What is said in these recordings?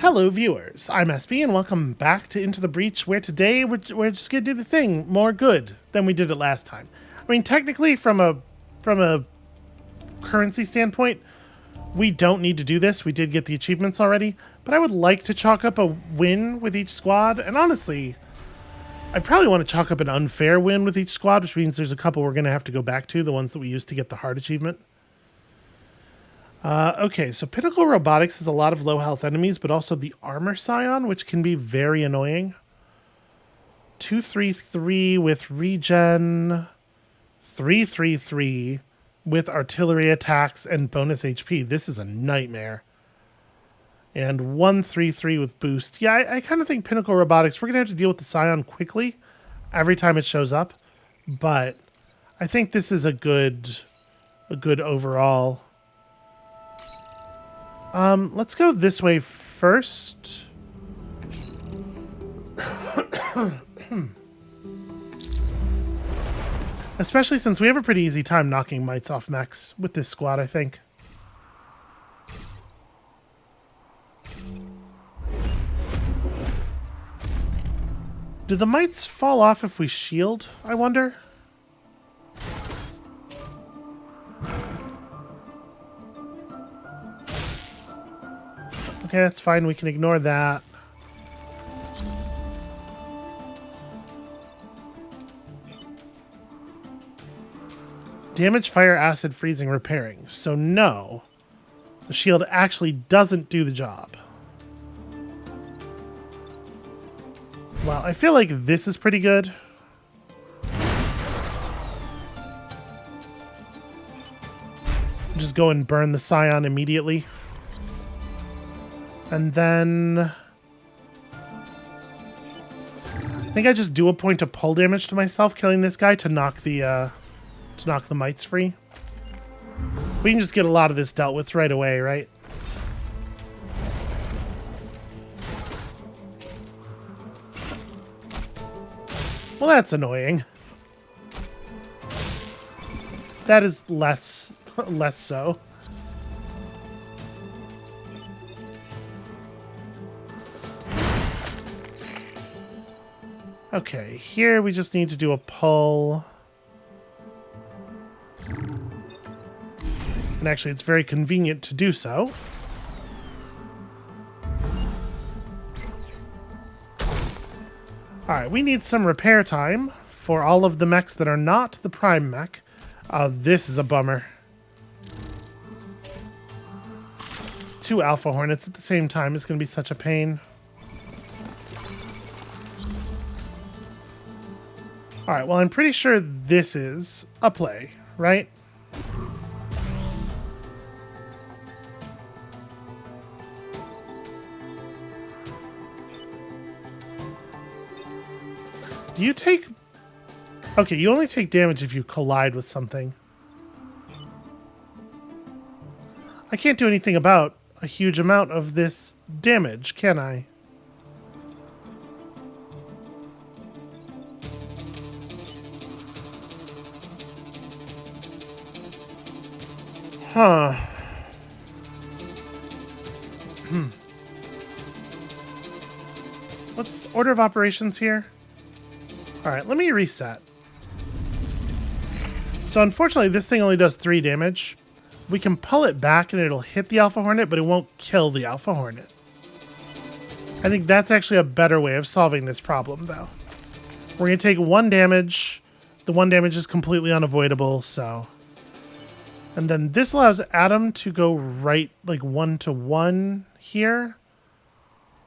Hello viewers, I'm SB and welcome back to Into the Breach, where today we're just gonna do the thing more good than we did it last time. I mean, technically from a currency standpoint, we don't need to do this. We did get the achievements already, but I would like to chalk up a win with each squad, and honestly, I probably want to chalk up an unfair win with each squad, which means there's a couple we're gonna have to go back to, the ones that we used to get the hard achievement. Okay, so Pinnacle Robotics has a lot of low health enemies, but also the Armor Scion, which can be very annoying. 233 with regen, 333 with artillery attacks and bonus HP. This is a nightmare. And 133 with boost. Yeah, I kind of think Pinnacle Robotics, we're going to have to deal with the Scion quickly every time it shows up. But I think this is a good overall. Let's go this way first. Especially since we have a pretty easy time knocking mites off mechs with this squad, I think. Do the mites fall off if we shield, I wonder? Okay, that's fine. We can ignore that. Damage, fire, acid, freezing, repairing. So no, the shield actually doesn't do the job. Well, I feel like this is pretty good. Just go and burn the Scion immediately. And then I think I just do a point of pull damage to myself, killing this guy to knock the mites free. We can just get a lot of this dealt with right away, right? Well, that's annoying. That is less so. Okay, here we just need to do a pull. And actually, it's very convenient to do so. Alright, we need some repair time for all of the mechs that are not the prime mech. This is a bummer. 2 Alpha Hornets at the same time is going to be such a pain. Alright, well, I'm pretty sure this is a play, right? Do you take... Okay, you only take damage if you collide with something. I can't do anything about a huge amount of this damage, can I? Huh. What's order of operations here? Alright, let me reset. So unfortunately, this thing only does 3 damage. We can pull it back and it'll hit the Alpha Hornet, but it won't kill the Alpha Hornet. I think that's actually a better way of solving this problem, though. We're going to take 1 damage. The 1 damage is completely unavoidable, so... And then this allows Adam to go right, like, 1-to-1 here.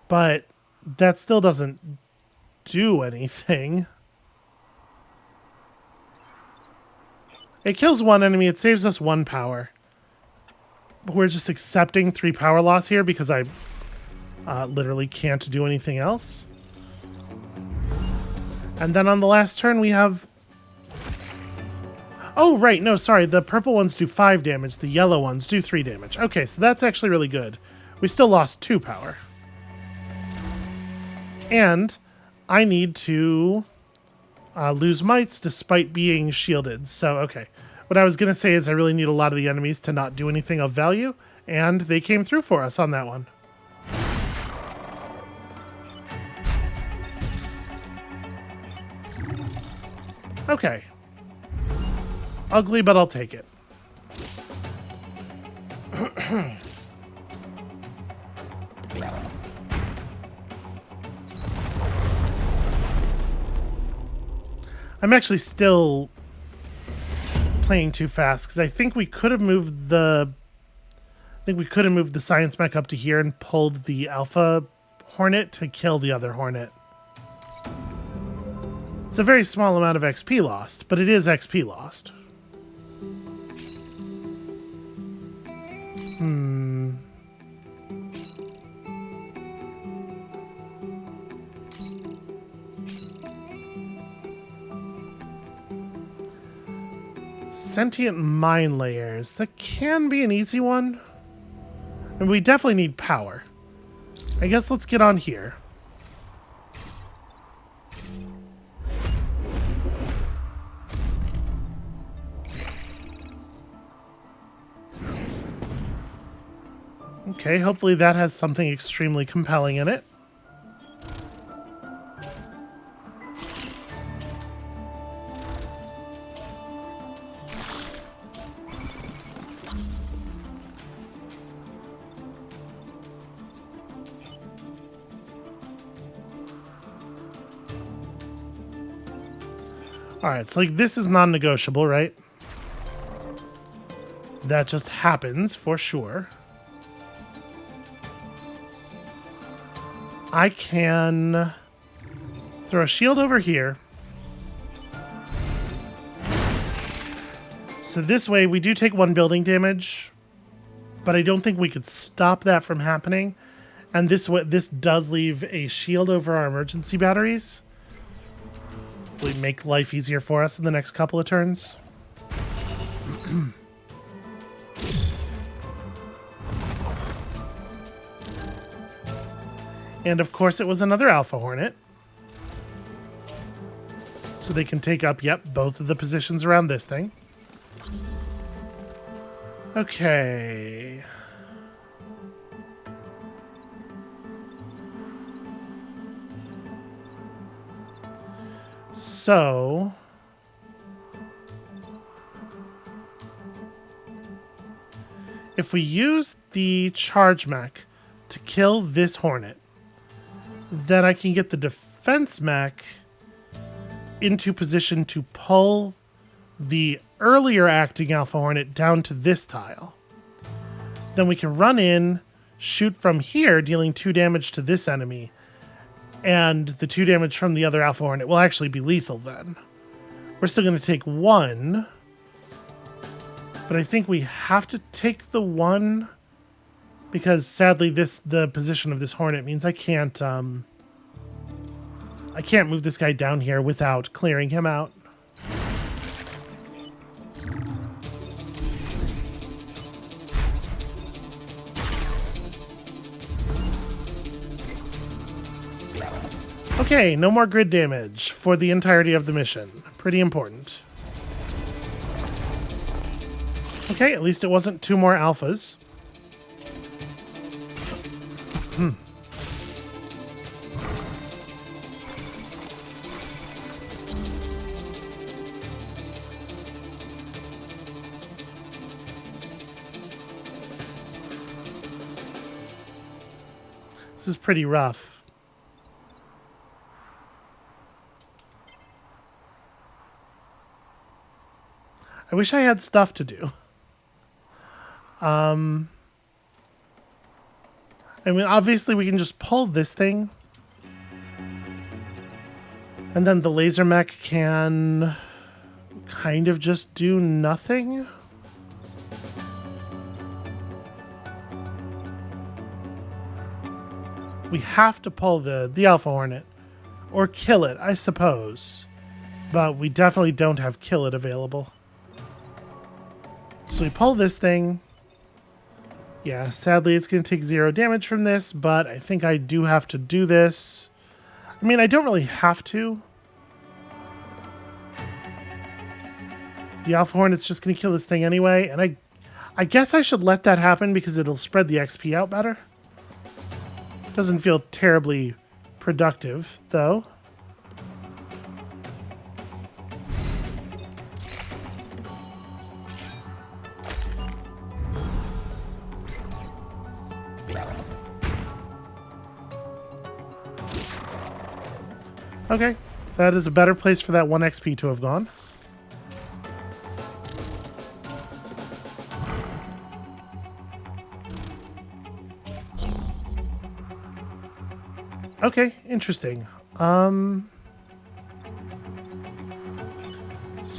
But that still doesn't do anything. It kills 1 enemy, it saves us 1 power. But we're just accepting 3 power loss here because I literally can't do anything else. And then on the last turn we have... Oh, right, no, sorry, the purple ones do 5 damage, the yellow ones do 3 damage. Okay, so that's actually really good. We still lost 2 power. And I need to lose mites despite being shielded. So, okay. What I was going to say is I really need a lot of the enemies to not do anything of value, and they came through for us on that one. Okay. Ugly, but I'll take it. I'm actually still playing too fast because I think we could have moved the science mech up to here and pulled the alpha hornet to kill the other hornet. It's a very small amount of XP lost, but it is XP lost. Sentient mine layers. That can be an easy one. And we definitely need power. I guess let's get on here. Okay, hopefully that has something extremely compelling in it. Alright, so like this is non-negotiable, right? That just happens for sure. I can throw a shield over here. So this way we do take 1 building damage, but I don't think we could stop that from happening. And this does leave a shield over our emergency batteries. Hopefully make life easier for us in the next couple of turns. And of course it was another Alpha Hornet. So they can take up, yep, both of the positions around this thing. Okay. So if we use the charge mech to kill this Hornet, then I can get the defense mech into position to pull the earlier acting Alpha Hornet down to this tile. Then we can run in, shoot from here, dealing 2 damage to this enemy, and the 2 damage from the other Alpha Hornet will actually be lethal then. We're still going to take 1, but I think we have to take the 1 because sadly the position of this Hornet means I can't move this guy down here without clearing him out. Okay, no more grid damage for the entirety of the mission. Pretty important. Okay, at least it wasn't 2 more alphas. This is pretty rough. I wish I had stuff to do. I mean, obviously we can just pull this thing. And then the laser mech can kind of just do nothing. We have to pull the Alpha Hornet. Or kill it, I suppose. But we definitely don't have kill it available. So we pull this thing. Yeah, sadly it's going to take 0 damage from this, but I think I do have to do this. I mean, I don't really have to. The Alpha Hornet's just going to kill this thing anyway, and I guess I should let that happen because it'll spread the XP out better. Doesn't feel terribly productive, though. Okay, that is a better place for that 1 XP to have gone. Okay, interesting. So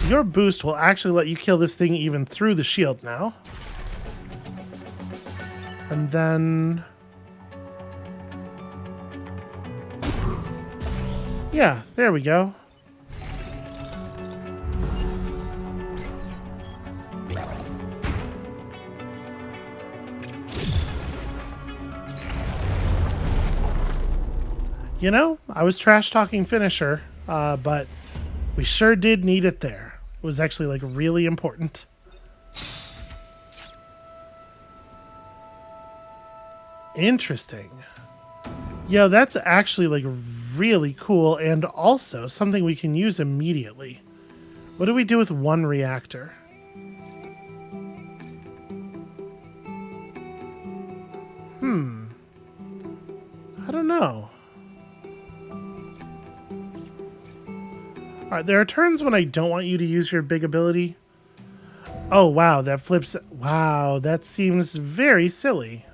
your boost will actually let you kill this thing even through the shield now. And then... yeah, there we go. You know, I was trash-talking finisher, but we sure did need it there. It was actually, like, really important. Interesting. Yo, that's actually, like, really cool, and also something we can use immediately. What do we do with 1 reactor? I don't know. Alright, there are turns when I don't want you to use your big ability. Oh, wow, that flips... wow, that seems very silly.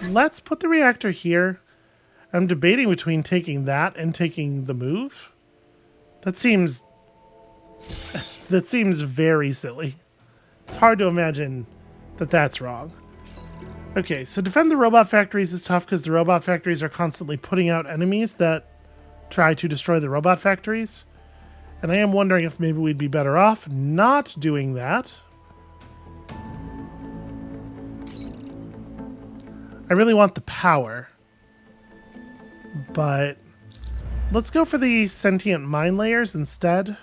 Let's put the reactor here. I'm debating between taking that and taking the move. That seems... that seems very silly. It's hard to imagine that that's wrong. Okay, so defend the robot factories is tough because the robot factories are constantly putting out enemies that try to destroy the robot factories. And I am wondering if maybe we'd be better off not doing that. I really want the power. But let's go for the sentient mine layers instead.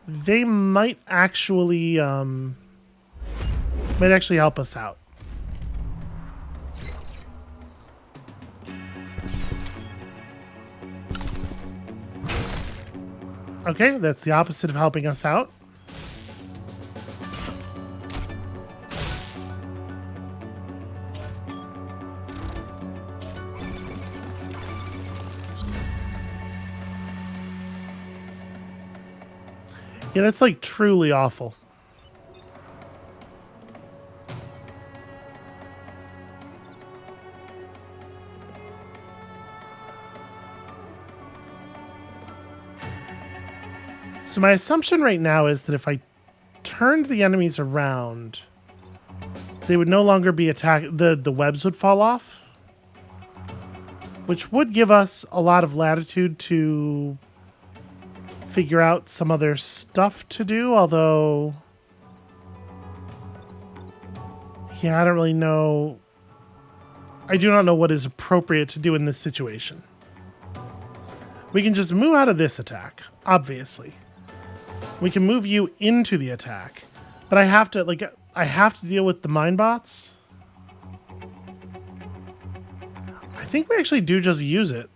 They might actually help us out. Okay, that's the opposite of helping us out. Yeah, that's like truly awful. So my assumption right now is that if I turned the enemies around, they would no longer be attacked. The webs would fall off, which would give us a lot of latitude to figure out some other stuff to do, although... yeah, I don't really know. I do not know what is appropriate to do in this situation. We can just move out of this attack, obviously. We can move you into the attack, but I have to deal with the mine bots. I think we actually do just use it.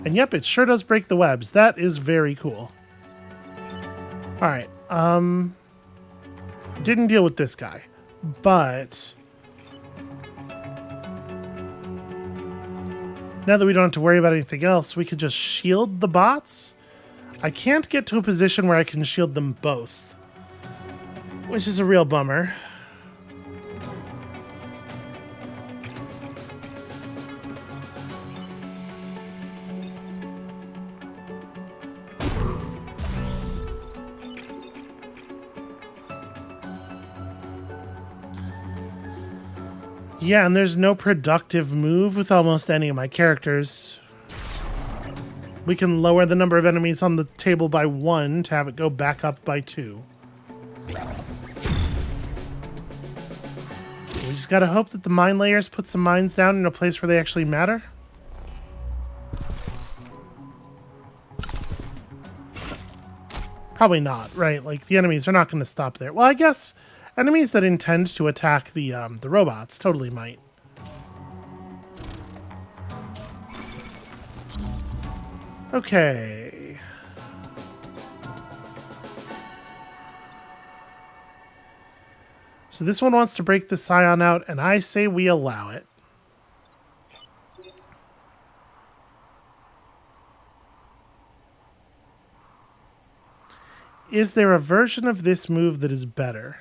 And yep, it sure does break the webs. That is very cool. Alright, didn't deal with this guy, but... now that we don't have to worry about anything else, we could just shield the bots. I can't get to a position where I can shield them both, which is a real bummer. Yeah, and there's no productive move with almost any of my characters. We can lower the number of enemies on the table by 1 to have it go back up by 2. We just gotta hope that the mine layers put some mines down in a place where they actually matter. Probably not, right? Like, the enemies are not going to stop there. Well, I guess... enemies that intend to attack the robots totally might. Okay. So this one wants to break the Scion out, and I say we allow it. Is there a version of this move that is better?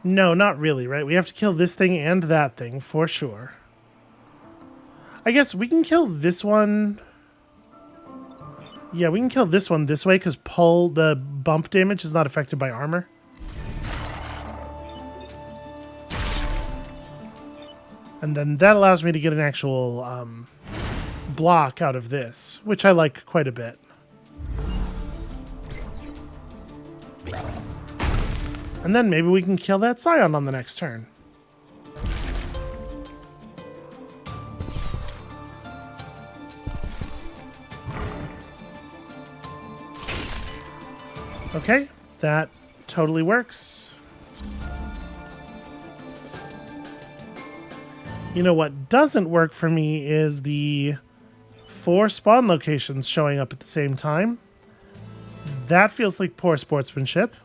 No, not really, right? We have to kill this thing and that thing, for sure. I guess we can kill this one. Yeah, we can kill this one this way, because the bump damage is not affected by armor. And then that allows me to get an actual block out of this, which I like quite a bit. And then maybe we can kill that Scion on the next turn. Okay, that totally works. You know what doesn't work for me is the 4 spawn locations showing up at the same time. That feels like poor sportsmanship.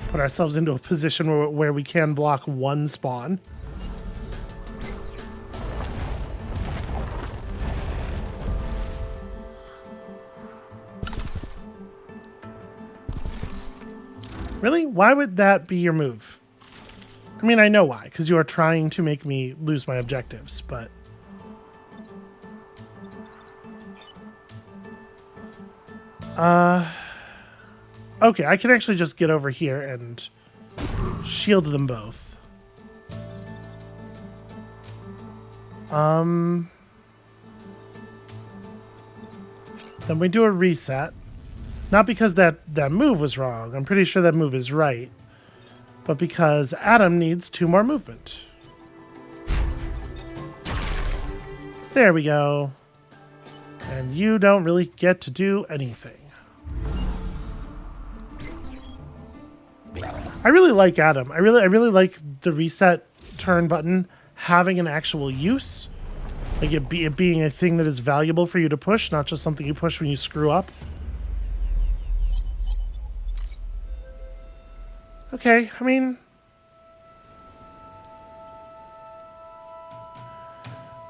Put ourselves into a position where we can block 1 spawn. Really? Why would that be your move? I mean, I know why, because you are trying to make me lose my objectives, but... Okay, I can actually just get over here and shield them both. Then we do a reset. Not because that move was wrong. I'm pretty sure that move is right. But because Adam needs 2 more movement. There we go. And you don't really get to do anything. I really like Adam. I really like the reset turn button having an actual use. Like it being a thing that is valuable for you to push, not just something you push when you screw up. Okay, I mean...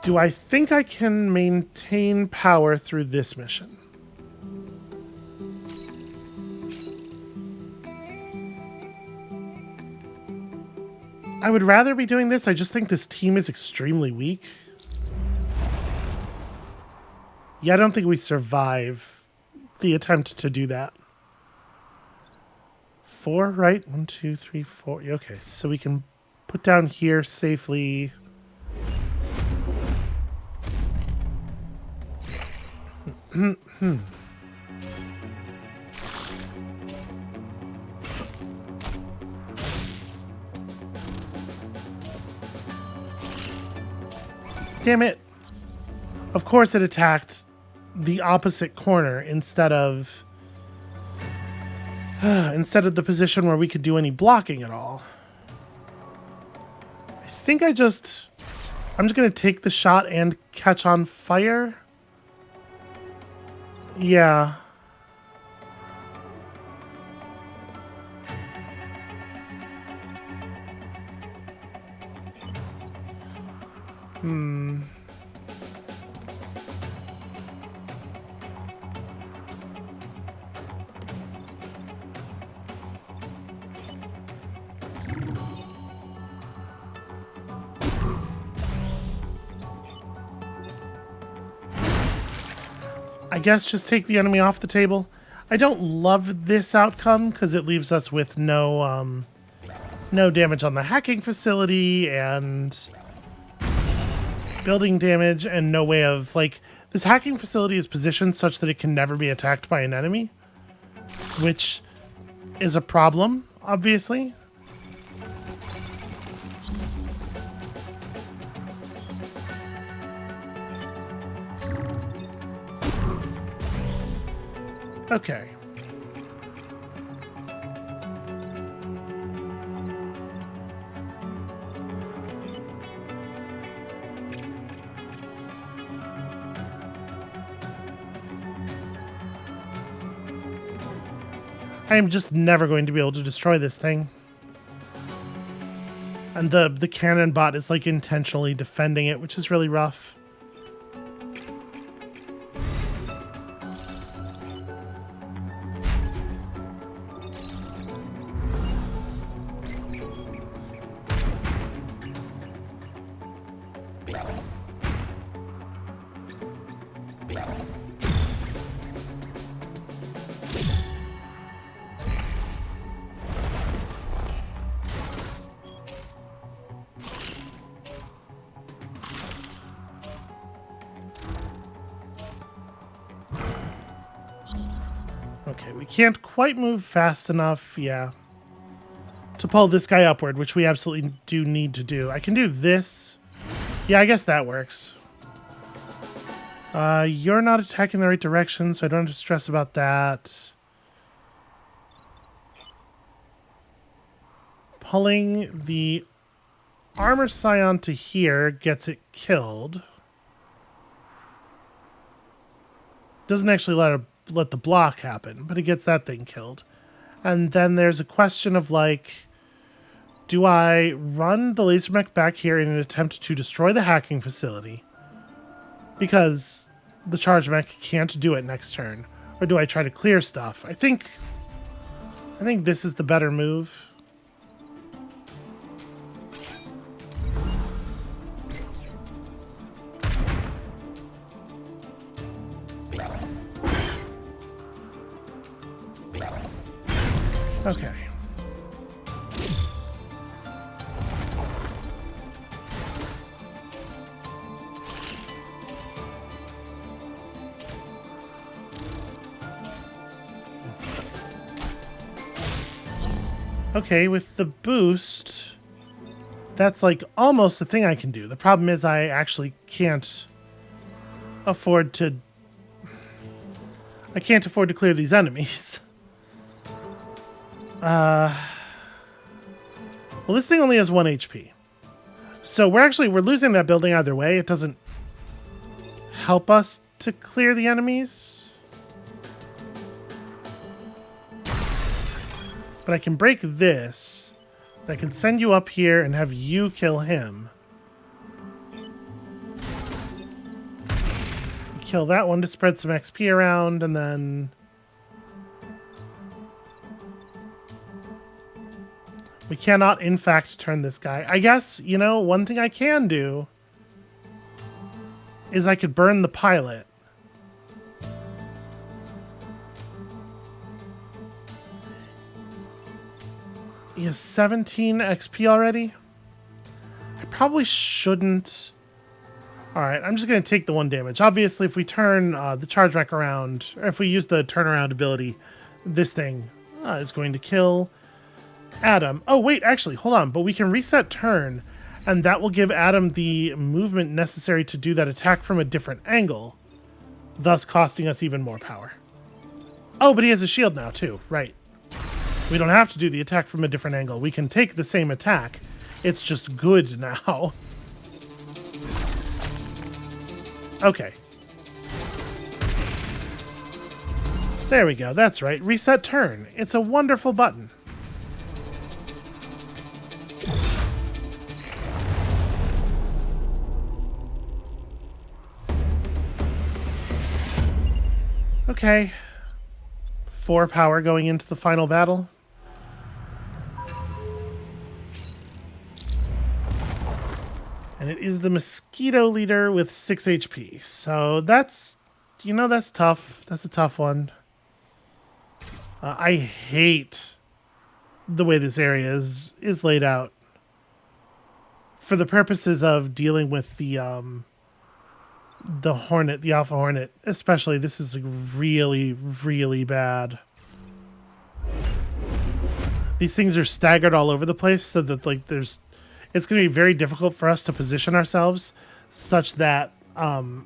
Do I think I can maintain power through this mission? I would rather be doing this. I just think this team is extremely weak. Yeah, I don't think we survive the attempt to do that. 4, right? 1, 2, 3, 4. Okay, so we can put down here safely. Damn it. Of course it attacked the opposite corner instead of the position where we could do any blocking at all. I think I'm just going to take the shot and catch on fire. Yeah. I guess just take the enemy off the table. I don't love this outcome because it leaves us with no damage on the hacking facility and building damage and no way of, like, this hacking facility is positioned such that it can never be attacked by an enemy, which is a problem, obviously. Okay. I am just never going to be able to destroy this thing. And the cannon bot is like intentionally defending it, which is really rough. Okay, we can't quite move fast enough, yeah, to pull this guy upward, which we absolutely do need to do. I can do this. Yeah, I guess that works. You're not attacking the right direction, so I don't have to stress about that. Pulling the armor scion to here gets it killed. Doesn't actually let the block happen, but it gets that thing killed. And then there's a question of like, do I run the laser mech back here in an attempt to destroy the hacking facility? Because the charge mech can't do it next turn. Or do I try to clear stuff? I think this is the better move. Okay. Okay, with the boost, that's like almost a thing I can do. The problem is I actually can't afford to... I can't afford to clear these enemies. Well, this thing only has 1 HP. So we're losing that building either way. It doesn't help us to clear the enemies. But I can break this. I can send you up here and have you kill him. Kill that one to spread some XP around, and then... we cannot, in fact, turn this guy. I guess, you know, one thing I can do is I could burn the pilot. He has 17 XP already. I probably shouldn't. Alright, I'm just going to take the 1 damage. Obviously, if we turn the charge mech around, or if we use the turnaround ability, this thing is going to kill Adam. Oh, wait, actually, hold on. But we can reset turn, and that will give Adam the movement necessary to do that attack from a different angle, thus costing us even more power. Oh, but he has a shield now, too. Right. We don't have to do the attack from a different angle. We can take the same attack. It's just good now. Okay. There we go. That's right. Reset turn. It's a wonderful button. Okay. 4 power going into the final battle. And it is the mosquito leader with 6 HP. So that's, you know, that's tough. That's a tough one. I hate the way this area is laid out. For the purposes of dealing with the Hornet, the Alpha Hornet, especially, this is like really, really bad. These things are staggered all over the place, so that like it's going to be very difficult for us to position ourselves such that the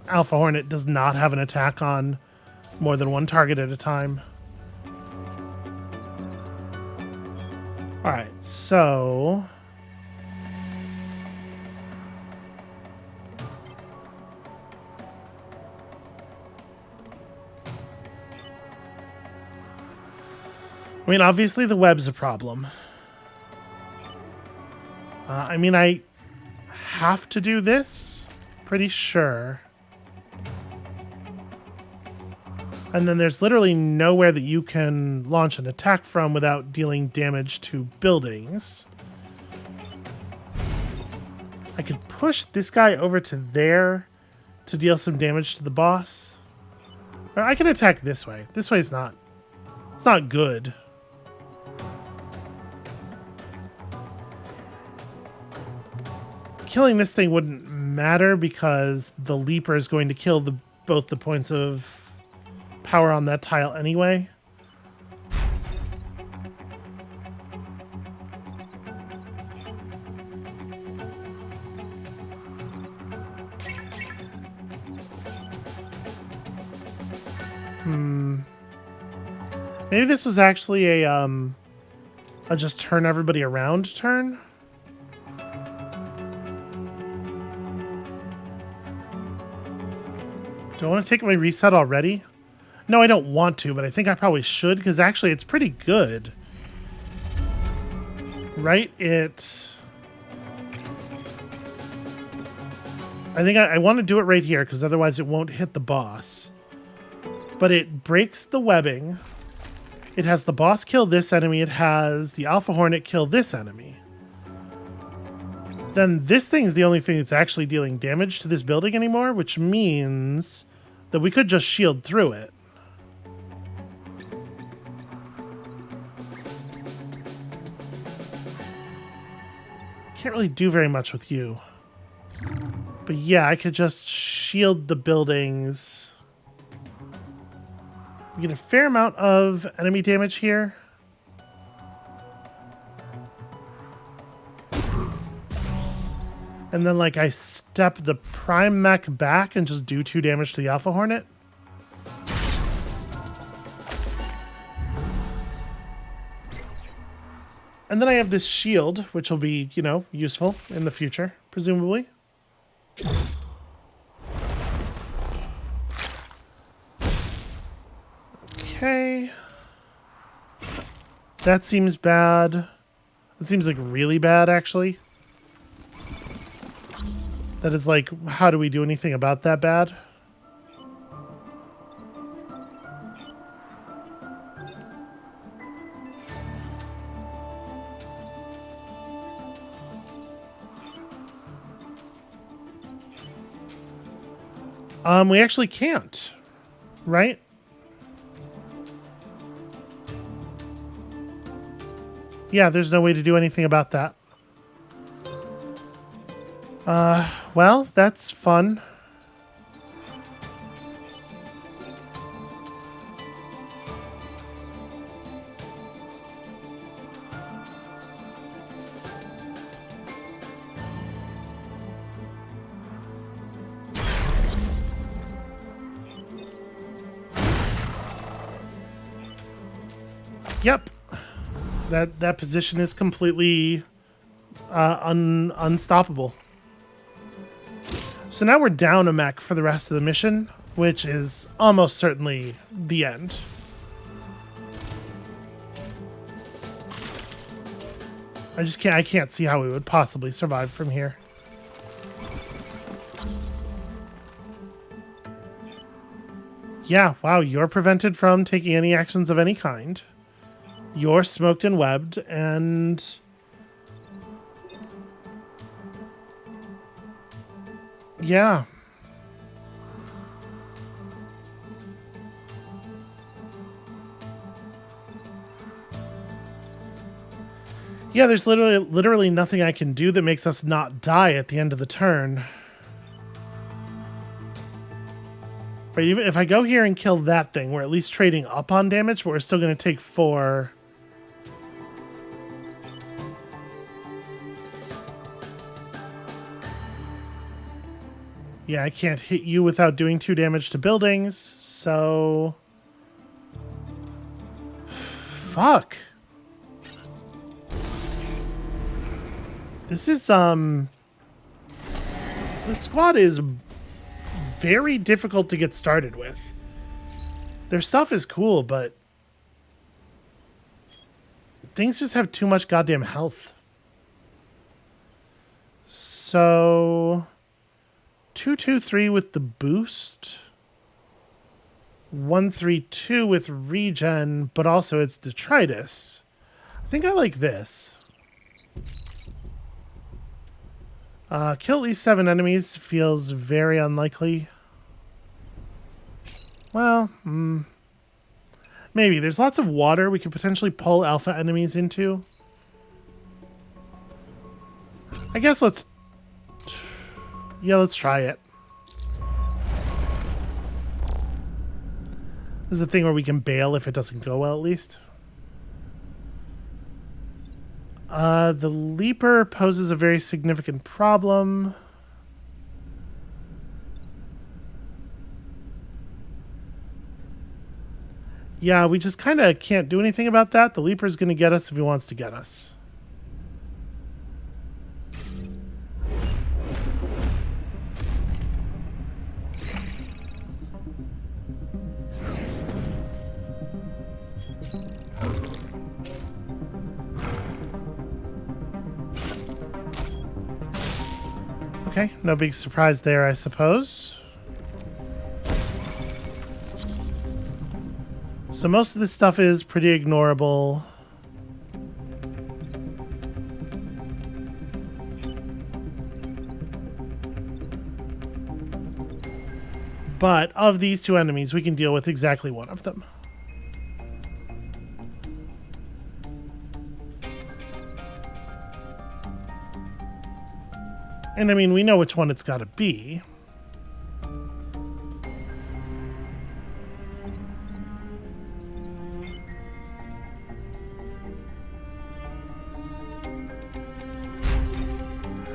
Alpha Hornet does not have an attack on more than 1 target at a time. All right, so I mean, obviously the web's a problem. I mean, I have to do this? Pretty sure. And then there's literally nowhere that you can launch an attack from without dealing damage to buildings. I could push this guy over to there to deal some damage to the boss. Or I can attack this way. This way's not... It's not good. Killing this thing wouldn't matter because the leaper is going to kill both the points of power on that tile anyway. Maybe this was actually a just turn everybody around turn. Do I want to take my reset already? No, I don't want to, but I think I probably should, because actually it's pretty good. Right? I think I want to do it right here, because otherwise it won't hit the boss. But it breaks the webbing. It has the boss kill this enemy. It has the Alpha Hornet kill this enemy. Then this thing's the only thing that's actually dealing damage to this building anymore, which means that we could just shield through it. Can't really do very much with you. But yeah, I could just shield the buildings. We get a fair amount of enemy damage here. And then, like, I step the prime mech back and just do 2 damage to the Alpha Hornet. And then I have this shield, which will be, you know, useful in the future, presumably. Okay. That seems bad. It seems like really bad, actually. That is like, how do we do anything about that bad? We actually can't, right? Yeah, there's no way to do anything about that. Well, that's fun. Yep. That position is completely unstoppable. So now we're down a mech for the rest of the mission, which is almost certainly the end. I can't see how we would possibly survive from here. Yeah, wow, you're prevented from taking any actions of any kind. You're smoked and webbed, and... yeah. Yeah, there's literally nothing I can do that makes us not die at the end of the turn. But even if I go here and kill that thing, we're at least trading up on damage, but we're still going to take 4. Yeah, I can't hit you without doing 2 damage to buildings, so... fuck. This is, this squad is very difficult to get started with. Their stuff is cool, but... Things just have too much goddamn health. So 223 with the boost. 132 with regen, but also it's detritus. I think I like this. Kill at least 7 enemies feels very unlikely. Well, maybe. There's lots of water we could potentially pull alpha enemies into. I guess let's try it. This is a thing where we can bail if it doesn't go well, at least. The leaper poses a very significant problem. Yeah, we just kind of can't do anything about that. The leaper's going to get us if he wants to get us. Okay, no big surprise there, I suppose. So most of this stuff is pretty ignorable. But of these two enemies, we can deal with exactly one of them. And I mean, we know which one it's got to be.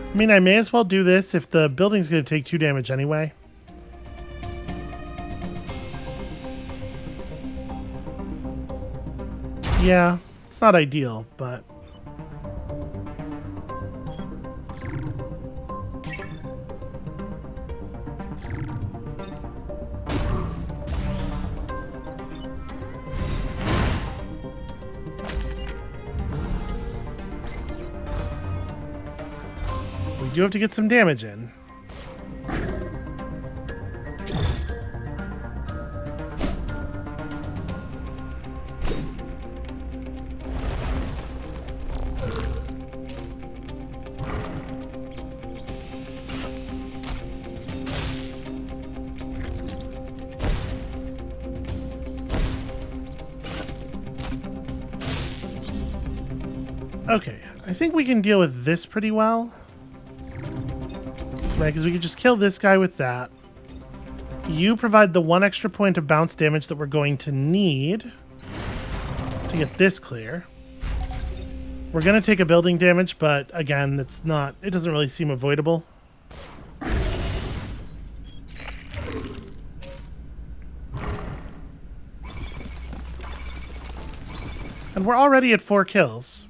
I mean, I may as well do this if the building's going to take 2 damage anyway. Yeah, it's not ideal, but... we do have to get some damage in. Okay, I think we can deal with this pretty well. Right, because we could just kill this guy with that. You provide the 1 extra point of bounce damage that we're going to need to get this clear. We're going to take a building damage, but again, it doesn't really seem avoidable. And we're already at 4 kills.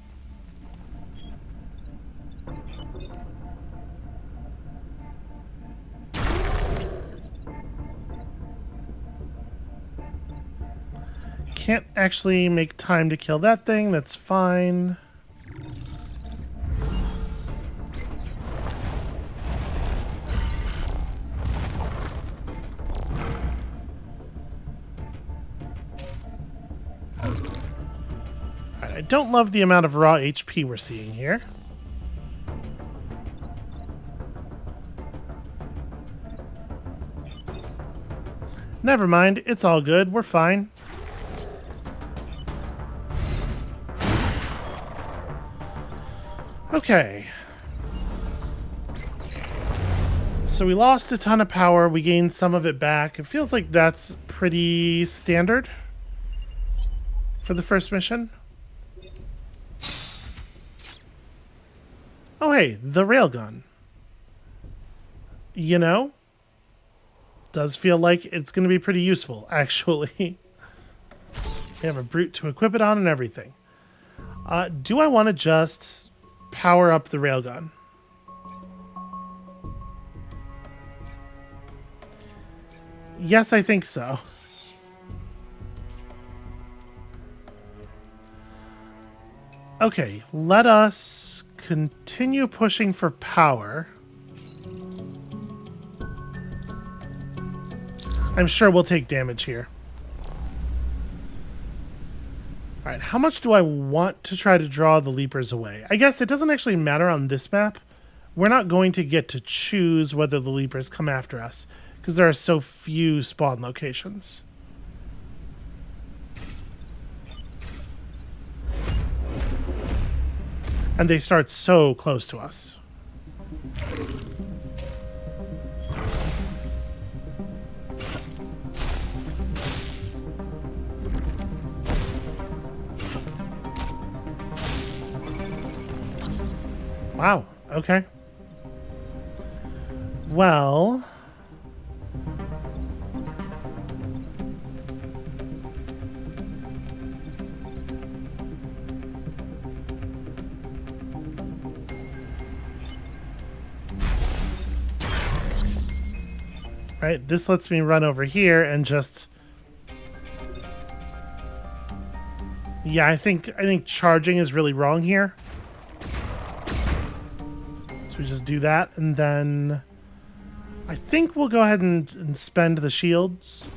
Can't actually make time to kill that thing. That's fine. Alright, I don't love the amount of raw HP we're seeing here. Never mind, it's all good. We're fine. Okay. So we lost a ton of power. We gained some of it back. It feels like that's pretty standard for the first mission. Oh, hey, the railgun. You know, does feel like it's going to be pretty useful, actually. We have a brute to equip it on and everything. Do I want to just power up the railgun? Yes, I think so. Okay, let us continue pushing for power. I'm sure we'll take damage here. All right, how much do I want to try to draw the leapers away? I guess it doesn't actually matter on this map. We're not going to get to choose whether the leapers come after us because there are so few spawn locations. And they start so close to us. Wow, okay. Well... Right, this lets me run over here and just... Yeah, I think charging is really wrong here. So we just do that, and then... I think we'll go ahead and spend the shields.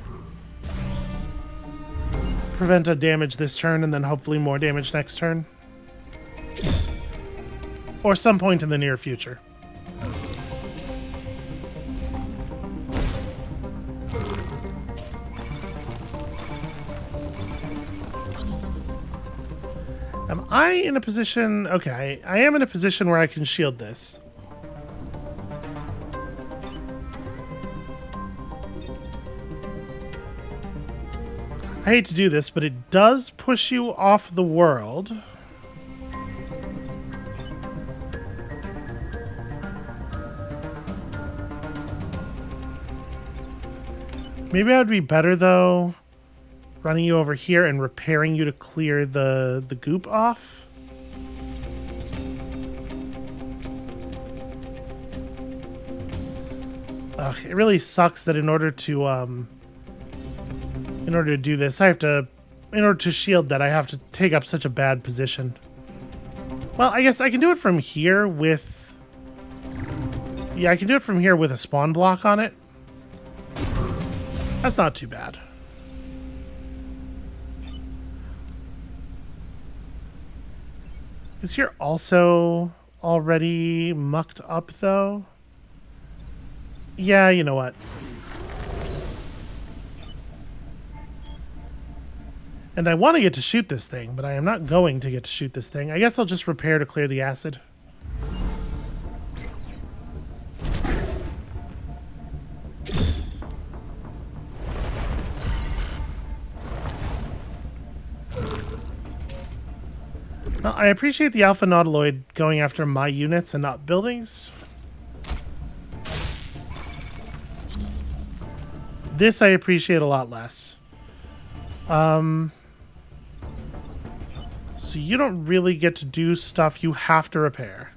Prevent a damage this turn, and then hopefully more damage next turn. Or some point in the near future. Am I in a position... Okay, I am in a position where I can shield this. I hate to do this, but it does push you off the world. Maybe I would be better, though, running you over here and repairing you to clear the goop off. Ugh, it really sucks that in order to do this, in order to shield that, I have to take up such a bad position. Well, I guess I can do it from here with... Yeah, I can do it from here with a spawn block on it. That's not too bad. Is here also already mucked up, though? Yeah, you know what? And I want to get to shoot this thing, but I am not going to get to shoot this thing. I guess I'll just repair to clear the acid. Well, I appreciate the Alpha Nautiloid going after my units and not buildings. This I appreciate a lot less. So you don't really get to do stuff you have to repair.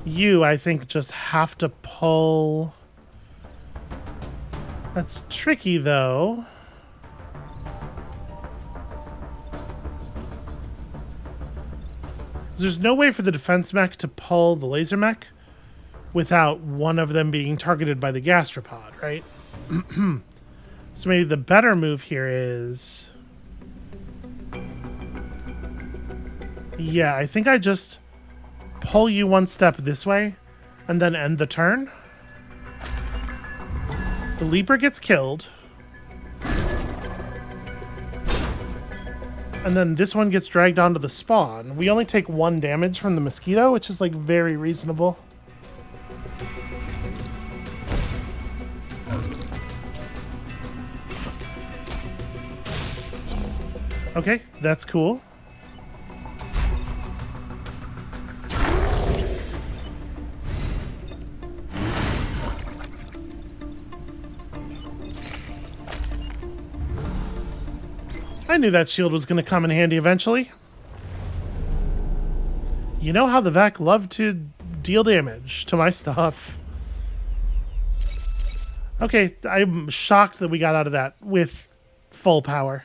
You, I think, just have to pull... That's tricky, though. There's no way for the defense mech to pull the laser mech without one of them being targeted by the gastropod, right? So maybe the better move here is... Yeah, I think I just pull you one step this way and then end the turn. The Leaper gets killed. And then this one gets dragged onto the spawn. We only take 1 damage from the mosquito, which is like very reasonable. Okay, that's cool. I knew that shield was going to come in handy eventually. You know how the Vac love to deal damage to my stuff. Okay, I'm shocked that we got out of that with full power.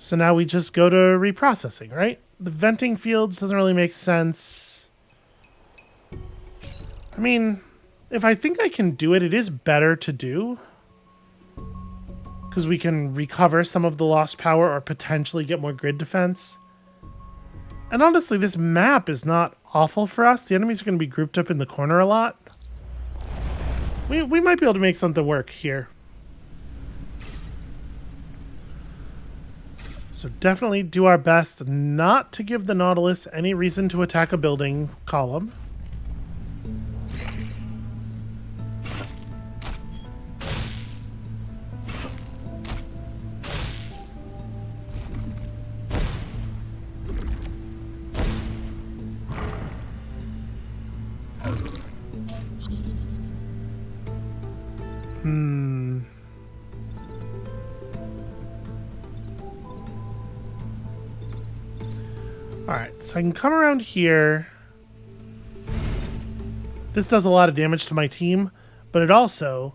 So now we just go to reprocessing, right? The venting fields doesn't really make sense. I mean, if I think I can do it, it is better to do. Because we can recover some of the lost power or potentially get more grid defense. And honestly, this map is not awful for us. The enemies are going to be grouped up in the corner a lot. We might be able to make something work here. So definitely do our best not to give the Nautilus any reason to attack a building column. Alright, so I can come around here. This does a lot of damage to my team, but it also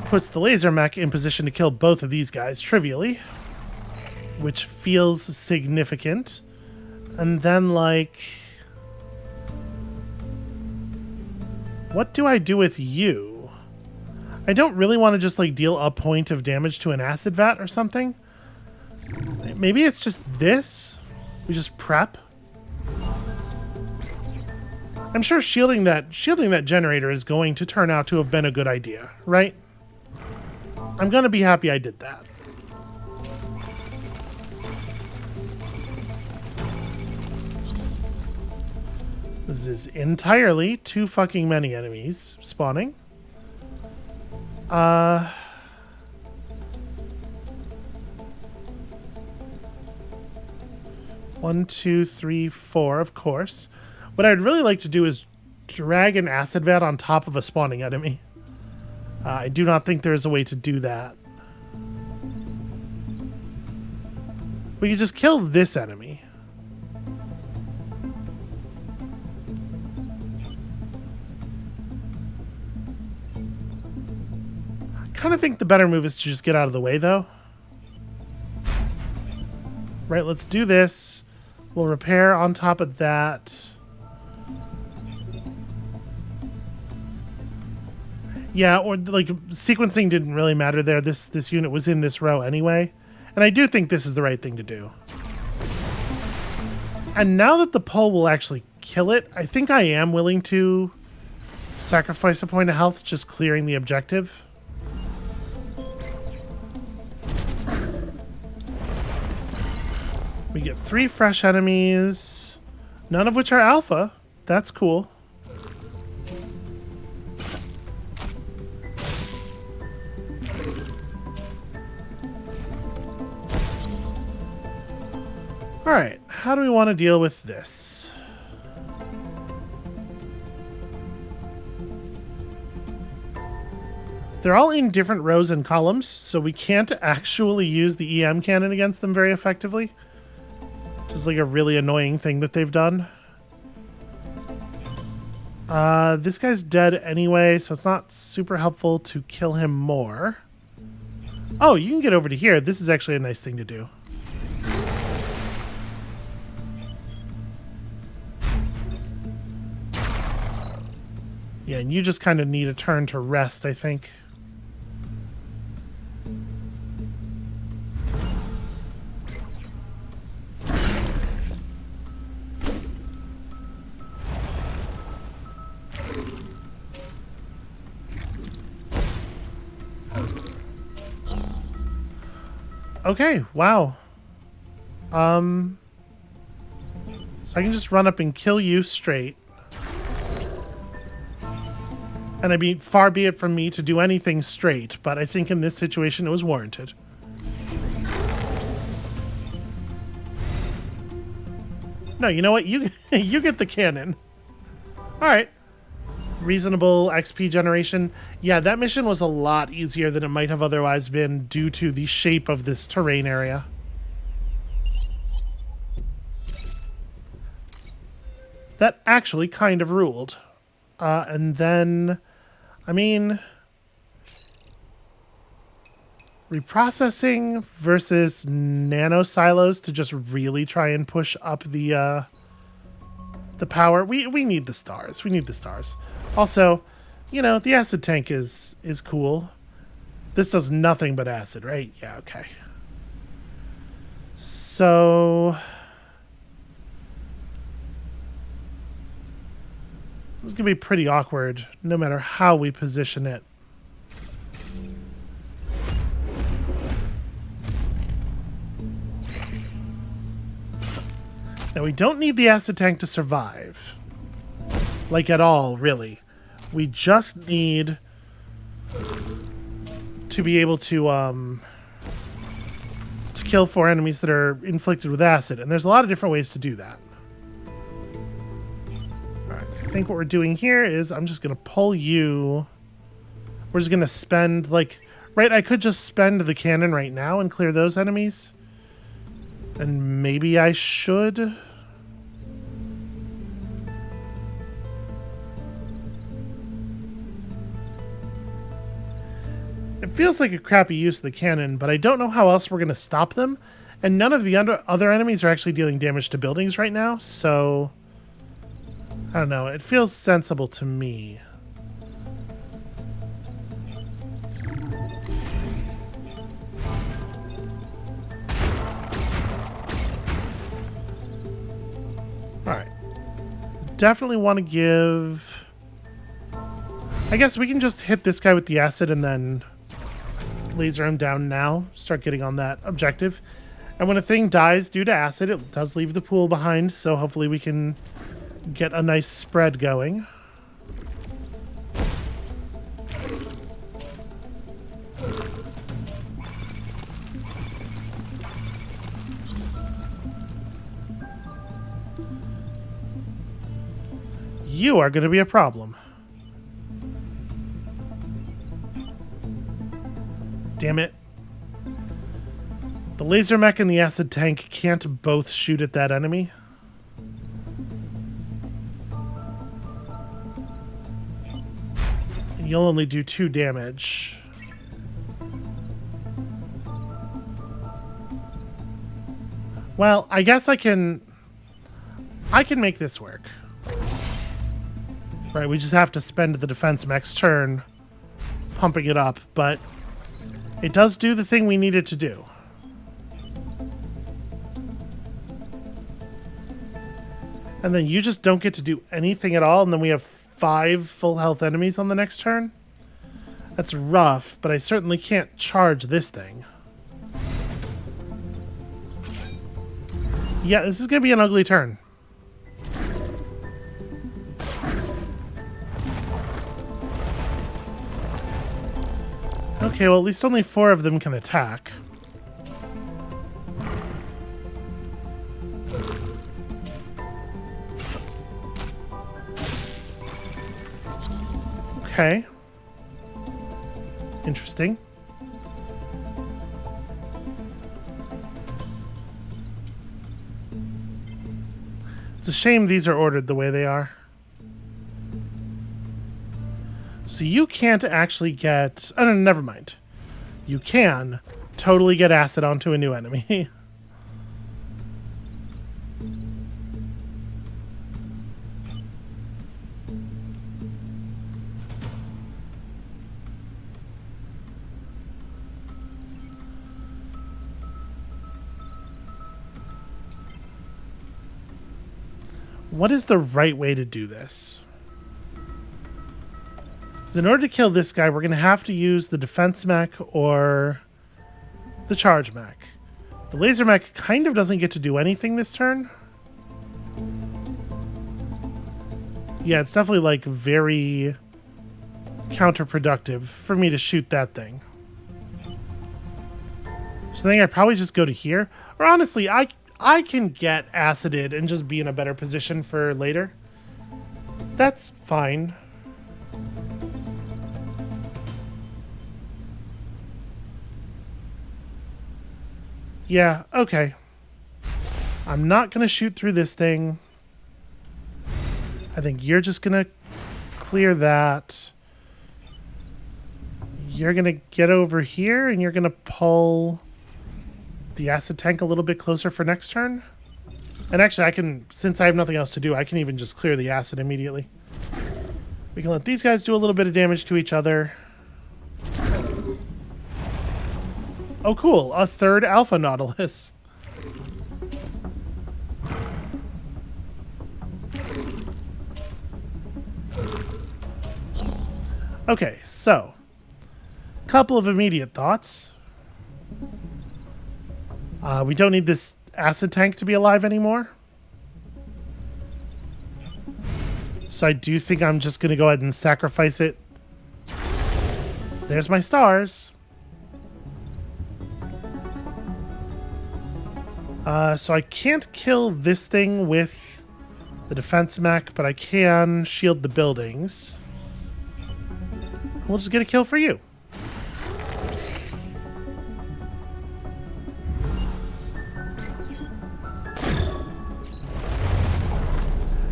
puts the laser mech in position to kill both of these guys trivially, which feels significant. And then, like, what do I do with you? I don't really want to just, like, deal a point of damage to an acid vat or something. Maybe it's just this? We just prep? I'm sure shielding that generator is going to turn out to have been a good idea, right? I'm going to be happy I did that. This is entirely too fucking many enemies spawning. 1, 2, 3, 4, of course. What I'd really like to do is drag an acid vat on top of a spawning enemy. I do not think there is a way to do that. We could just kill this enemy. I kind of think the better move is to just get out of the way, though. Right, let's do this. We'll repair on top of that. Yeah, or like sequencing didn't really matter there. This unit was in this row anyway. And I do think this is the right thing to do. And now that the pole will actually kill it, I think I am willing to sacrifice a point of health just clearing the objective. We get 3 fresh enemies, none of which are alpha. That's cool. Alright, how do we want to deal with this? They're all in different rows and columns, so we can't actually use the EM cannon against them very effectively. Which is like a really annoying thing that they've done. This guy's dead anyway, so it's not super helpful to kill him more. Oh, you can get over to here. This is actually a nice thing to do. Yeah, and you just kind of need a turn to rest, I think. Okay, wow. So I can just run up and kill you straight. And I mean, far be it from me to do anything straight, but I think in this situation it was warranted. No, you know what? You get the cannon. Alright. Reasonable XP generation. Yeah, that mission was a lot easier than it might have otherwise been due to the shape of this terrain area. That actually kind of ruled. And then, I mean, Reprocessing versus nano silos to just really try and push up the power. We need the stars. We need the stars. Also, you know, the acid tank is cool. This does nothing but acid, right? Yeah, okay. So this is gonna be pretty awkward no matter how we position it. Now, we don't need the acid tank to survive. Like, at all, really. We just need to be able to kill 4 enemies that are inflicted with acid. And there's a lot of different ways to do that. Alright, I think what we're doing here is I'm just going to pull you. We're just going to spend, like... Right, I could just spend the cannon right now and clear those enemies. And maybe I should. It feels like a crappy use of the cannon, but I don't know how else we're going to stop them. And none of the other enemies are actually dealing damage to buildings right now, so... I don't know, it feels sensible to me. Alright. Definitely want to give... I guess we can just hit this guy with the acid and then laser him down now. Start getting on that objective. And when a thing dies due to acid, it does leave the pool behind, so hopefully we can get a nice spread going. You are going to be a problem. Damn it. The laser mech and the acid tank can't both shoot at that enemy. And you'll only do 2 damage. Well, I guess I can make this work. Right, we just have to spend the defense mech's turn pumping it up, but it does do the thing we need it to do. And then you just don't get to do anything at all, and then we have 5 full health enemies on the next turn? That's rough, but I certainly can't charge this thing. Yeah, this is going to be an ugly turn. Okay, well, at least only 4 of them can attack. Okay. Interesting. It's a shame these are ordered the way they are. So you can't actually get... Oh, no, never mind. You can totally get acid onto a new enemy. What is the right way to do this? Because in order to kill this guy, we're going to have to use the defense mech or the charge mech. The laser mech kind of doesn't get to do anything this turn. Yeah, it's definitely like very counterproductive for me to shoot that thing. So I think I probably just go to here. Or honestly, I can get acided and just be in a better position for later. That's fine. Yeah, okay. I'm not going to shoot through this thing. I think you're just going to clear that. You're going to get over here, and you're going to pull the acid tank a little bit closer for next turn. And actually, I can, since I have nothing else to do, I can even just clear the acid immediately. We can let these guys do a little bit of damage to each other. Oh, cool. A third Alpha Nautilus. Okay, so couple of immediate thoughts. We don't need this acid tank to be alive anymore. So I do think I'm just going to go ahead and sacrifice it. There's my stars. So I can't kill this thing with the defense mech, but I can shield the buildings. We'll just get a kill for you.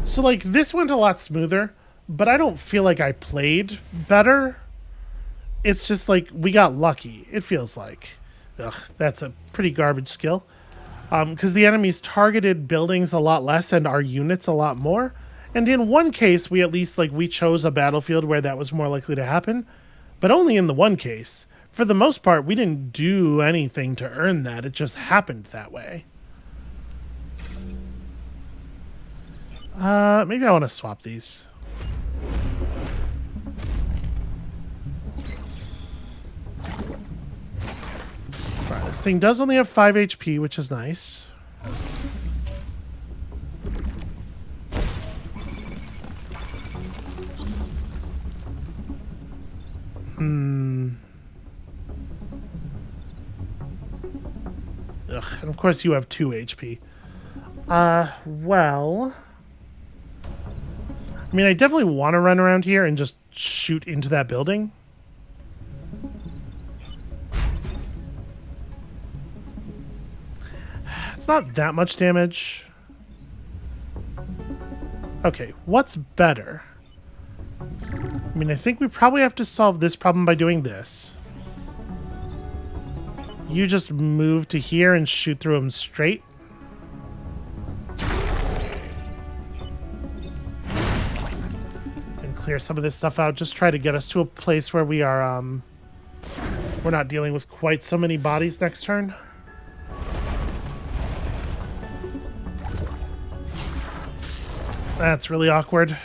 So, like, this went a lot smoother, but I don't feel like I played better. It's just, like, we got lucky, it feels like. Ugh, that's a pretty garbage skill. Because the enemies targeted buildings a lot less and our units a lot more. And in one case, we at least, like, we chose a battlefield where that was more likely to happen. But only in the one case. For the most part, we didn't do anything to earn that. It just happened that way. Maybe I want to swap these. Right, this thing does only have 5 HP, which is nice. Ugh, and of course you have 2 HP. Well... I mean, I definitely want to run around here and just shoot into that building. It's not that much damage. Okay, what's better? I mean, I think we probably have to solve this problem by doing this. You just move to here and shoot through them straight. Clear some of this stuff out. Just try to get us to a place where we are, we're not dealing with quite so many bodies next turn. That's really awkward.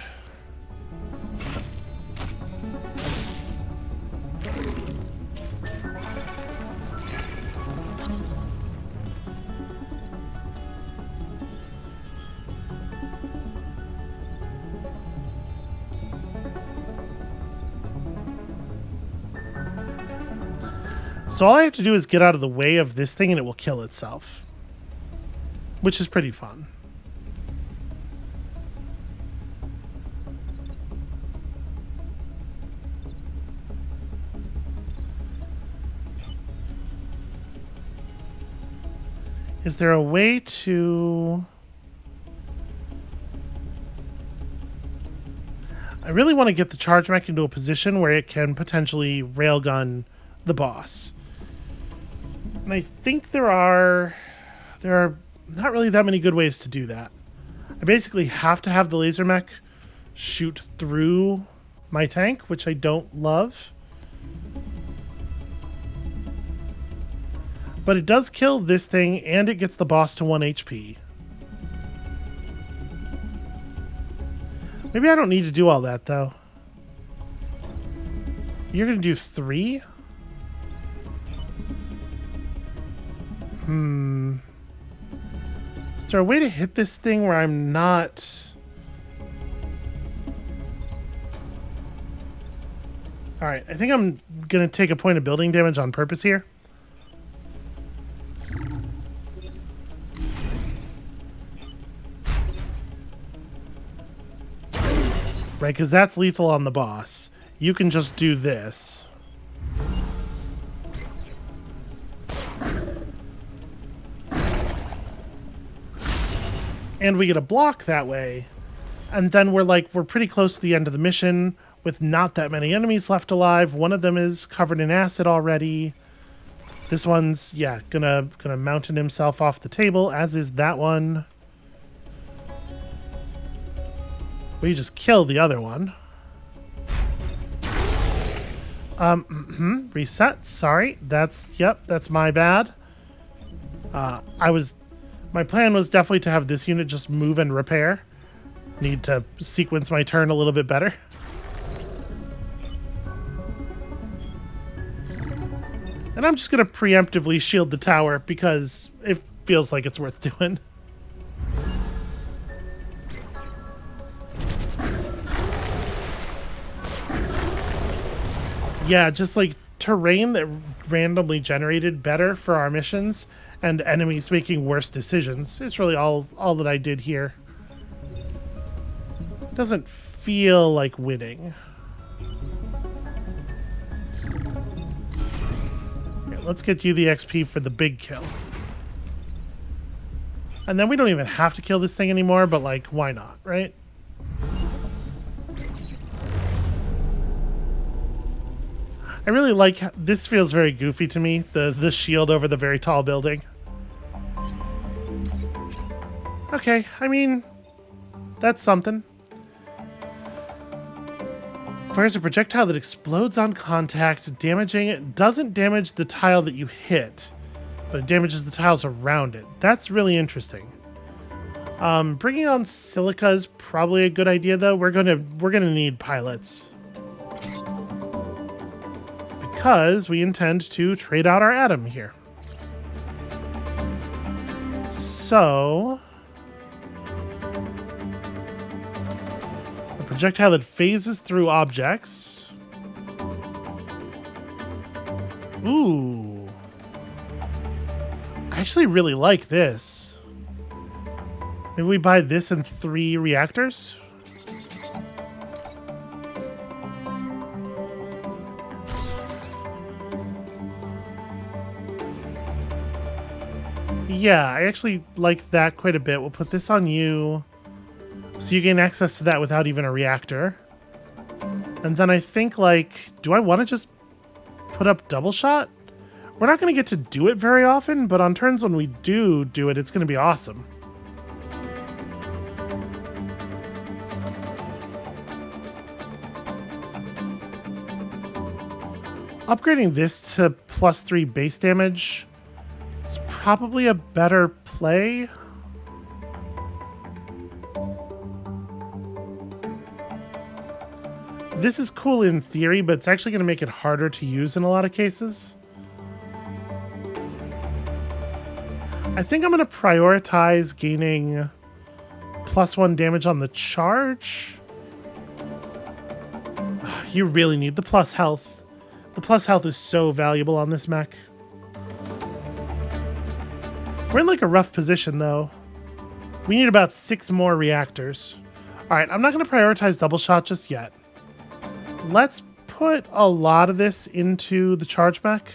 So all I have to do is get out of the way of this thing and it will kill itself. Which is pretty fun. Is there a way to... I really want to get the charge mech into a position where it can potentially railgun the boss. And I think there are not really that many good ways to do that. I basically have to have the laser mech shoot through my tank, which I don't love. But it does kill this thing, and it gets the boss to 1 HP. Maybe I don't need to do all that, though. You're going to do 3? Is there a way to hit this thing where I'm not... Alright, I think I'm going to take a point of building damage on purpose here. Right, because that's lethal on the boss. You can just do this. And we get a block that way. And then we're pretty close to the end of the mission. with not that many enemies left alive. One of them is covered in acid already. This one's, yeah, gonna mountain himself off the table, as is that one. We just kill the other one. Reset. Sorry. That's my bad. My plan was definitely to have this unit just move and repair. Need to sequence my turn a little bit better. And I'm just going to preemptively shield the tower because it feels like it's worth doing. Yeah, just like terrain that randomly generated better for our missions and enemies making worse decisions. It's really all that I did here. Doesn't feel like winning. Let's get you the XP for the big kill. And then we don't even have to kill this thing anymore, but like, why not, right? I really like, this feels very goofy to me, the shield over the very tall building. Okay, I mean, that's something. Fires a projectile that explodes on contact, damaging it. Doesn't damage the tile that you hit, but it damages the tiles around it. That's really interesting. Bringing on silica is probably a good idea, though. We're gonna need pilots because we intend to trade out our atom here. So projectile that phases through objects. Ooh. I actually really like this. Maybe we buy this and 3 reactors? Yeah, I actually like that quite a bit. We'll put this on you. So you gain access to that without even a reactor. And then I think, like, do I want to just put up double shot? We're not going to get to do it very often, but on turns when we do it, it's going to be awesome. Upgrading this to +3 base damage is probably a better play. This is cool in theory, but it's actually going to make it harder to use in a lot of cases. I think I'm going to prioritize gaining +1 damage on the charge. You really need the plus health. The plus health is so valuable on this mech. We're in like a rough position though. We need about 6 more reactors. All right, I'm not going to prioritize double shot just yet. Let's put a lot of this into the charge mech.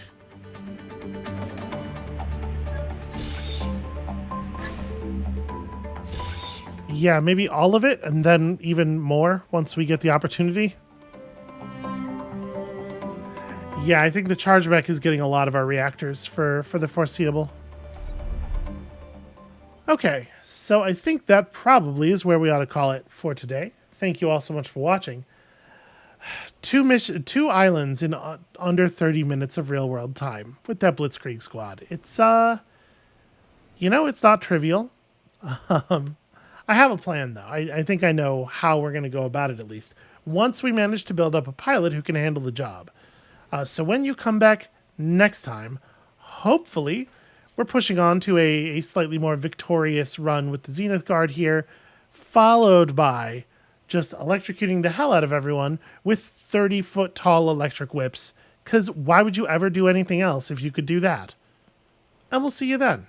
Yeah, maybe all of it, and then even more once we get the opportunity. Yeah, I think the charge mech is getting a lot of our reactors for the foreseeable. Okay, so I think that probably is where we ought to call it for today. Thank you all so much for watching. 2 islands in under 30 minutes of real world time with that Blitzkrieg squad. It's you know, it's not trivial. I have a plan though. I think I know how we're going to go about it, at least once we manage to build up a pilot who can handle the job. So when you come back next time, hopefully we're pushing on to a slightly more victorious run with the Zenith Guard here, followed by just electrocuting the hell out of everyone with 30-foot tall electric whips, because why would you ever do anything else if you could do that? And we'll see you then.